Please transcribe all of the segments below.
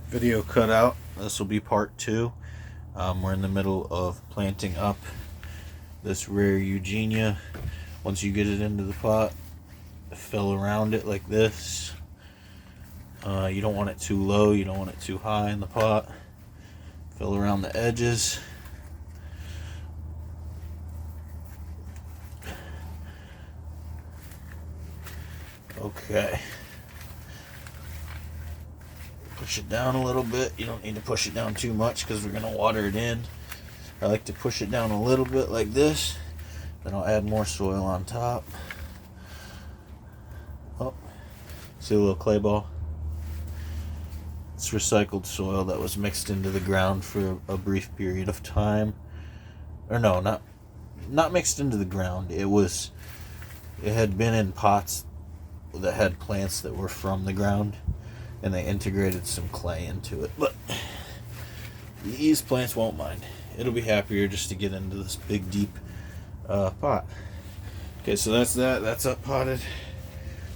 Video cut out. This will be part 2. We're in the middle of planting up this rare Eugenia. Once you get it into the pot, fill around it like this. You don't want it too low, you don't want it too high in the pot. Fill around the edges. Okay. Push it down a little bit. You don't need to push it down too much because we're going to water it in. I like to push it down a little bit like this. Then I'll add more soil on top. Oh, see a little clay ball? It's recycled soil that was mixed into the ground for a brief period of time. Or no, not mixed into the ground. It had been in pots that had plants that were from the ground, and they integrated some clay into it. But these plants won't mind. It'll be happier just to get into this big deep pot. Okay, so that's that. That's up potted.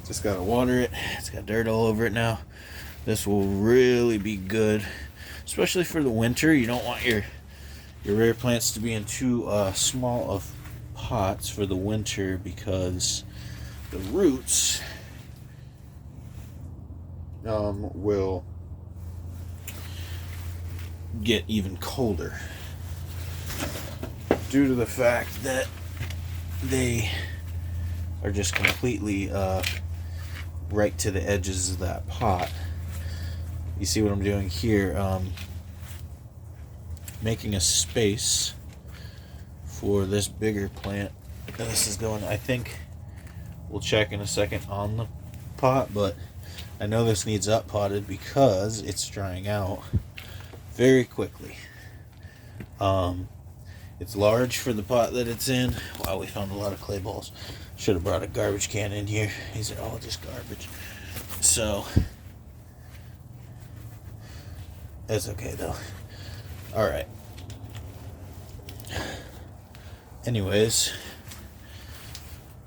Just gotta water it. It's got dirt all over it now. This will really be good, especially for the winter. You don't want your rare plants to be in too small of pots for the winter, because the roots will get even colder due to the fact that they are just completely right to the edges of that pot. You see what I'm doing here? Making a space for this bigger plant. This is going, I think we'll check in a second on the pot, but I know this needs up potted because it's drying out very quickly. It's large for the pot that it's in. Wow, we found a lot of clay balls. Should have brought a garbage can in here. These are all just garbage. So, it's okay though. Alright. Anyways,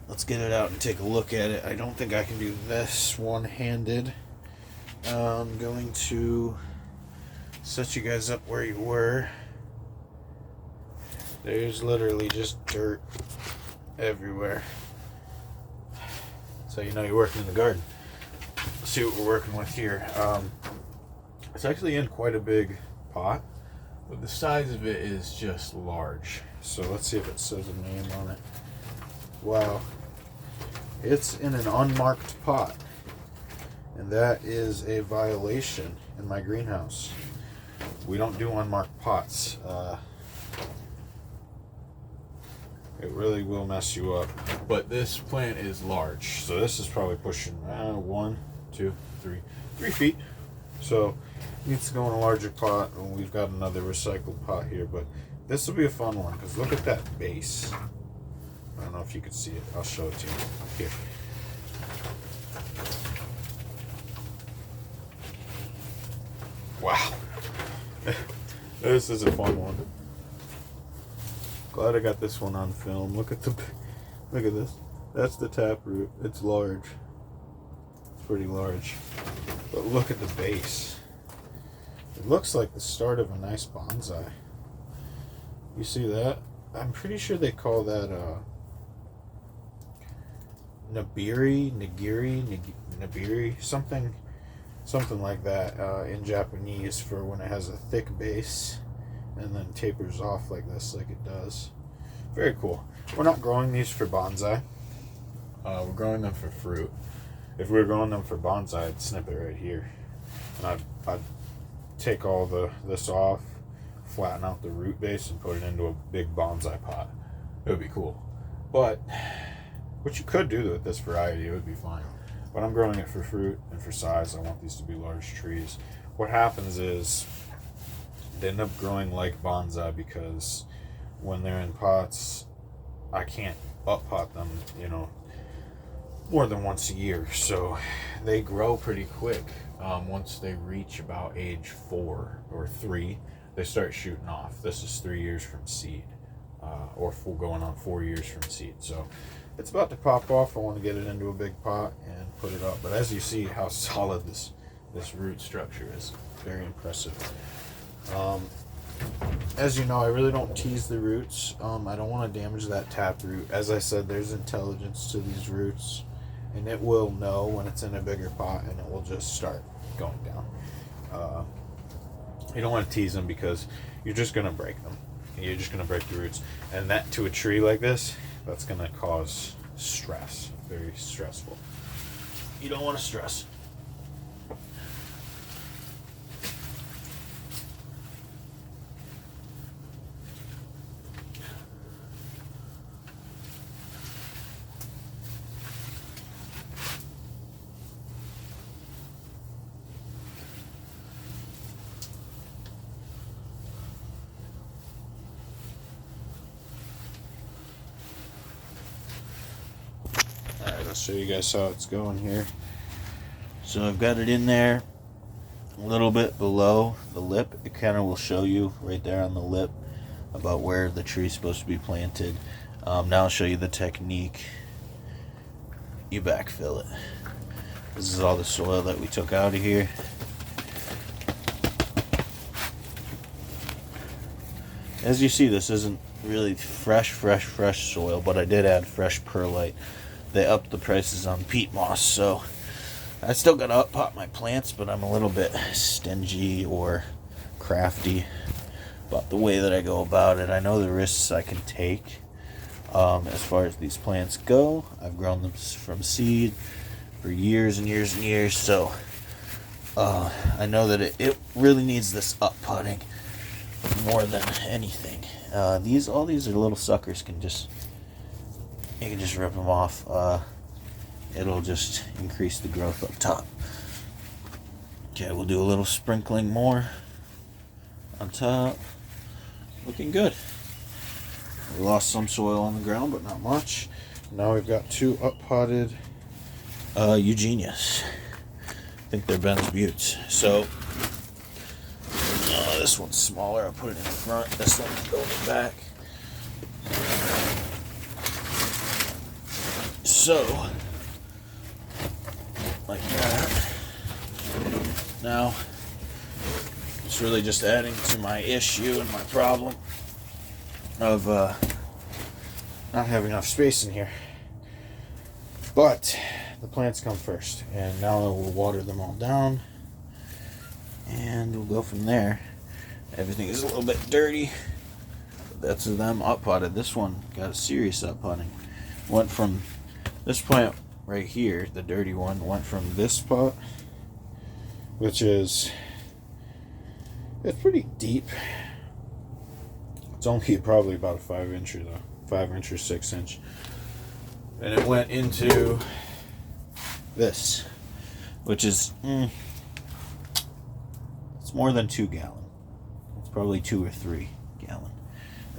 let's get it out and take a look at it. I don't think I can do this one-handed. I'm going to set you guys up where you were. There's literally just dirt everywhere. So you know you're working in the garden. Let's see what we're working with here. It's actually in quite a big pot, but the size of it is just large. So let's see if it says a name on it. Wow. It's in an unmarked pot, and that is a violation in my greenhouse. We don't do unmarked pots. It really will mess you up. But this plant is large, so this is probably pushing 1, 2, 3 feet. So it needs to go in a larger pot, and we've got another recycled pot here. But this will be a fun one, because look at that base. I don't know if you can see it. I'll show it to you here. Wow. This is a fun one. Glad I got this one on film. Look at this. That's the taproot. It's large. It's pretty large. But look at the base. It looks like the start of a nice bonsai. You see that? I'm pretty sure they call that nigiri, something like that in Japanese, for when it has a thick base and then tapers off like this, like it does. Very cool. We're not growing these for bonsai. We're growing them for fruit. If we were growing them for bonsai, I'd snip it right here. And I'd take all this off, flatten out the root base, and put it into a big bonsai pot. It would be cool. But, what you could do with this variety, it would be fine. But I'm growing it for fruit and for size. I want these to be large trees. What happens is they end up growing like bonsai, because when they're in pots, I can't up pot them, more than once a year. So they grow pretty quick. Once they reach about age 4 or 3, they start shooting off. This is 3 years from seed, or going on 4 years from seed. So it's about to pop off. I want to get it into a big pot and put it up. But as you see how solid this this root structure is very impressive. As you know, I really don't tease the roots. I don't want to damage that tap root. As I said, there's intelligence to these roots, and it will know when it's in a bigger pot, and it will just start going down. You don't want to tease them because you're just going to break them. You're just going to break the roots. And that, to a tree like this, that's going to cause stress. Very stressful. You don't want to stress. Alright, I'll show you guys how it's going here. So I've got it in there a little bit below the lip. It kind of will show you right there on the lip about where the tree's supposed to be planted. Now I'll show you the technique. You backfill it. This is all the soil that we took out of here. As you see, this isn't really fresh soil, but I did add fresh perlite. They upped the prices on peat moss, so I still gotta up pot my plants, but I'm a little bit stingy or crafty about the way that I go about it. I know the risks I can take as far as these plants go. I've grown them from seed for years and years and years, so I know that it really needs this up potting more than anything. All these are little suckers. You can just rip them off. It'll just increase the growth up top. Okay, we'll do a little sprinkling more on top. Looking good. We lost some soil on the ground, but not much. Now we've got 2 up-potted Eugenias. I think they're Ben's Buttes. So, this one's smaller. I'll put it in the front. This one can go in the back. So, like that. Now, it's really just adding to my issue and my problem of not having enough space in here. But the plants come first, and now we'll water them all down, and we'll go from there. Everything is a little bit dirty, but that's them up potted. This one got a serious up potting. Went from this plant right here, the dirty one, went from this pot, which is, it's pretty deep. It's only probably about a 5-incher though, 5-inch or 6-inch, and it went into this, which is it's more than 2 gallon. It's probably 2 or 3 gallon.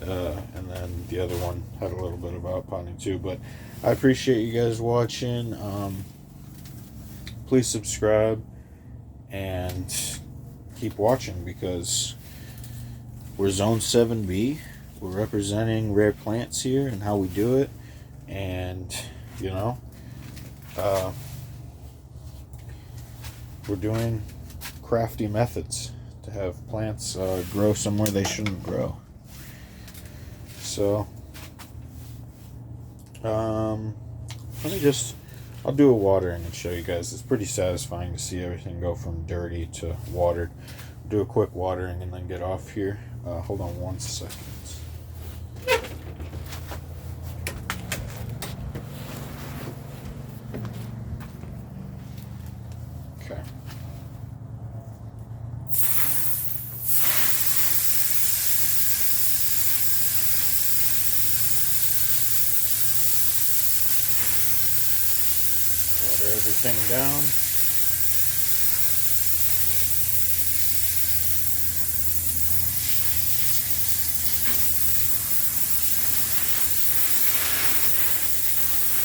And then the other one had a little bit of out potting too. But I appreciate you guys watching. Please subscribe and keep watching, because we're Zone 7B. We're representing rare plants here and how we do it. And, you know, we're doing crafty methods to have plants grow somewhere they shouldn't grow. So, I'll do a watering and show you guys. It's pretty satisfying to see everything go from dirty to watered. Do a quick watering and then get off here. Hold on 1 second. Okay. Water everything down.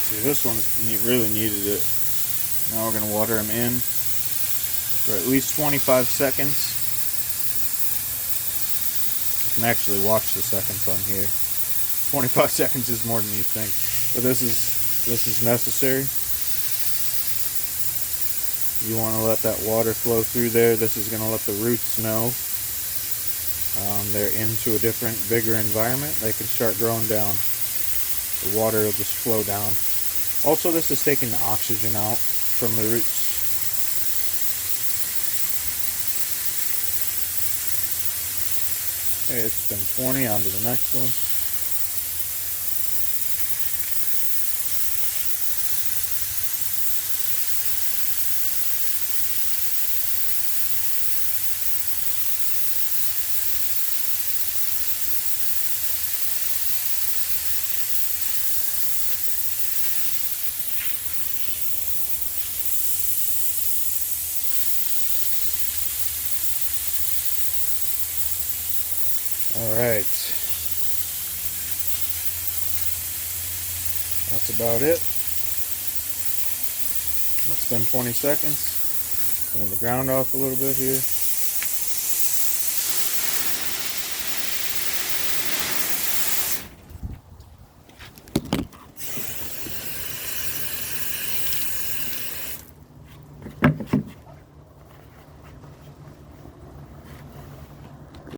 See, this one really needed it. Now we're going to water them in for at least 25 seconds. You can actually watch the seconds on here. 25 seconds is more than you think, but this is necessary. You want to let that water flow through there. This is going to let the roots know they're into a different, bigger environment. They can start growing down. The water will just flow down. Also, this is taking the oxygen out from the roots. Okay, it's been 20, on to the next one. Alright. That's about it. It's been 20 seconds. Clean the ground off a little bit here.